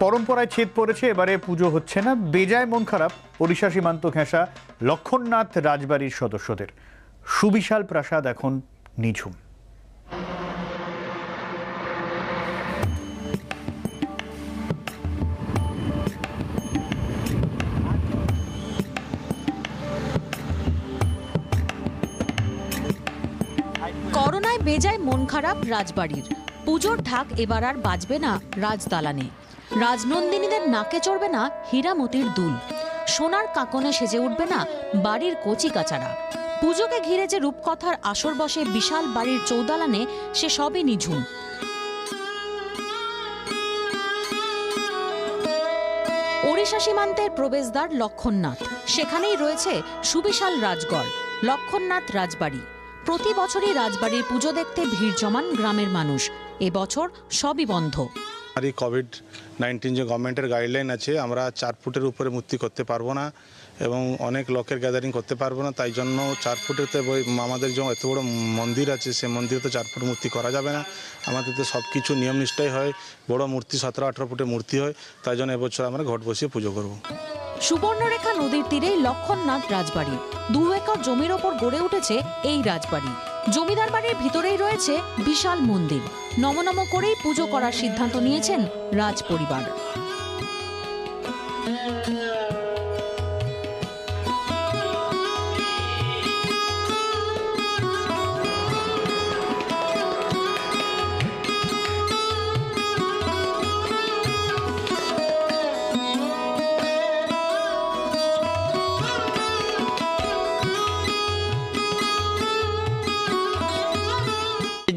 পরম্পরায় ছেদ পড়েছে, এবারে পুজো হচ্ছে না। বেজায় মন খারাপ ওড়িশা সীমান্ত ঘেঁষা লক্ষণনাথ রাজবাড়ির সদস্যদের। সুবিশাল প্রাসাদ এখন নিঝুম। করোনায় বেজায় মন খারাপ রাজবাড়ির। পুজোর ঢাক এবার আর বাজবে না রাজদালানে। রাজনন্দিনীদের নাকে চড়বে না হীরামতির দুল। সোনার কাকনে সেজে উঠবে না বাড়ির কচি কাচারা। পুজোকে ঘিরে যে রূপকথার আসর বসে বিশাল বাড়ির চৌদালানে, সে সবই নিঝুম। ওড়িশা সীমান্তের প্রবেশদ্বার লক্ষণনাথ, সেখানেই রয়েছে সুবিশাল রাজগড় লক্ষণনাথ রাজবাড়ি। প্রতি বছরই রাজবাড়ির পুজো দেখতে ভিড় জমান গ্রামের মানুষ। এবছর সবই বন্ধ। আর এই কোভিড-19 যে গভর্নমেন্টের গাইডলাইন আছে, আমরা 4 ফুটের উপরে মূর্তি করতে পারবো না এবং অনেক লোকের গ্যাদারিং করতে পারবো না। তাই জন্য 4 ফুটেতে আমাদের যে এত বড় মন্দির আছে, সে মন্দিরে তো 4 ফুট মূর্তি করা যাবে না। আমাদের তো সব কিছু নিয়ম নিষ্ঠাই হয়। বড় মূর্তি 17-18 ফুটের মূর্তি হয়। তাই জন্য এবছর আমরা ঘট বসিয়ে পুজো করব। সুবর্ণরেখা নদীর তীরেই লক্ষণনাথ রাজবাড়ি। 2 একর জমির ওপর গড়ে উঠেছে এই রাজবাড়ি। জমিদার বাড়ির ভিতরেই রয়েছে বিশাল মন্দির। নমনম করেই পুজো করার সিদ্ধান্ত নিয়েছেন রাজ পরিবার।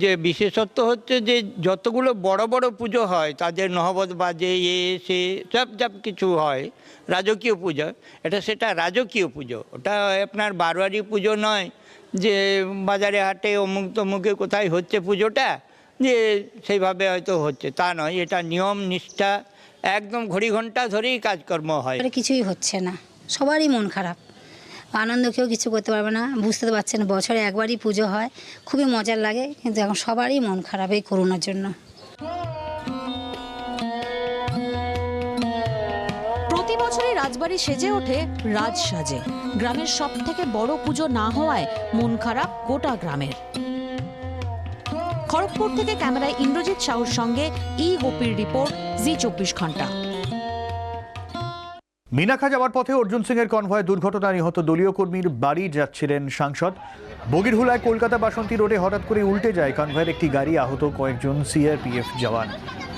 যে বিশেষত্ব হচ্ছে যে যতগুলো বড় বড় পুজো হয়, তাদের নহবত বাজে, সে সব কিছু হয় রাজকীয় পুজো। সেটা রাজকীয় পুজো, ওটা আপনার বারোয়ারি পুজো নয় যে বাজারে হাটে অমুক তমুকে কোথায় হচ্ছে পুজোটা, যে সেইভাবে হয়তো হচ্ছে, তা নয়। এটা নিয়ম নিষ্ঠা, একদম ঘড়ি ঘন্টা ধরেই কাজকর্ম হয়। কিছুই হচ্ছে না, সবারই মন খারাপ। আনন্দ কেউ কিছু করতে পারবে না, বুঝতে তো পারছেন। বছরে একবারই পুজো হয়, খুবই মজার লাগে, কিন্তু এখন সবারই মন খারাপ এই করোনার জন্য। প্রতি বছরই রাজবাড়ি সেজে ওঠে রাজসাজে। গ্রামের সব থেকে বড় পুজো না হওয়ায় মন খারাপ গোটা গ্রামের। খড়গপুর থেকে ক্যামেরায় ইন্দ্রজিৎ সাহুর সঙ্গে গোপীর রিপোর্ট, জি 24 ঘন্টা। মিনাখা যাওয়ার পথে অর্জুন সিং এর কনভয় দুর্ঘটনায় নিহত দলীয় কর্মীর বাড়ি যাচ্ছিলেন সাংসদ। বগিরহুলায় কলকাতা বাসন্তী রোডে হঠাৎ করে উল্টে যায় কনভয়ের একটি গাড়ি। আহত কয়েকজন সিআরপিএফ জওয়ান।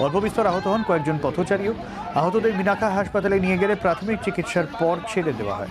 অল্প বিস্তর আহত হন কয়েকজন পথচারীও। আহতদের মিনাখা হাসপাতালে নিয়ে গেলে প্রাথমিক চিকিৎসার পর ছেড়ে দেওয়া হয়।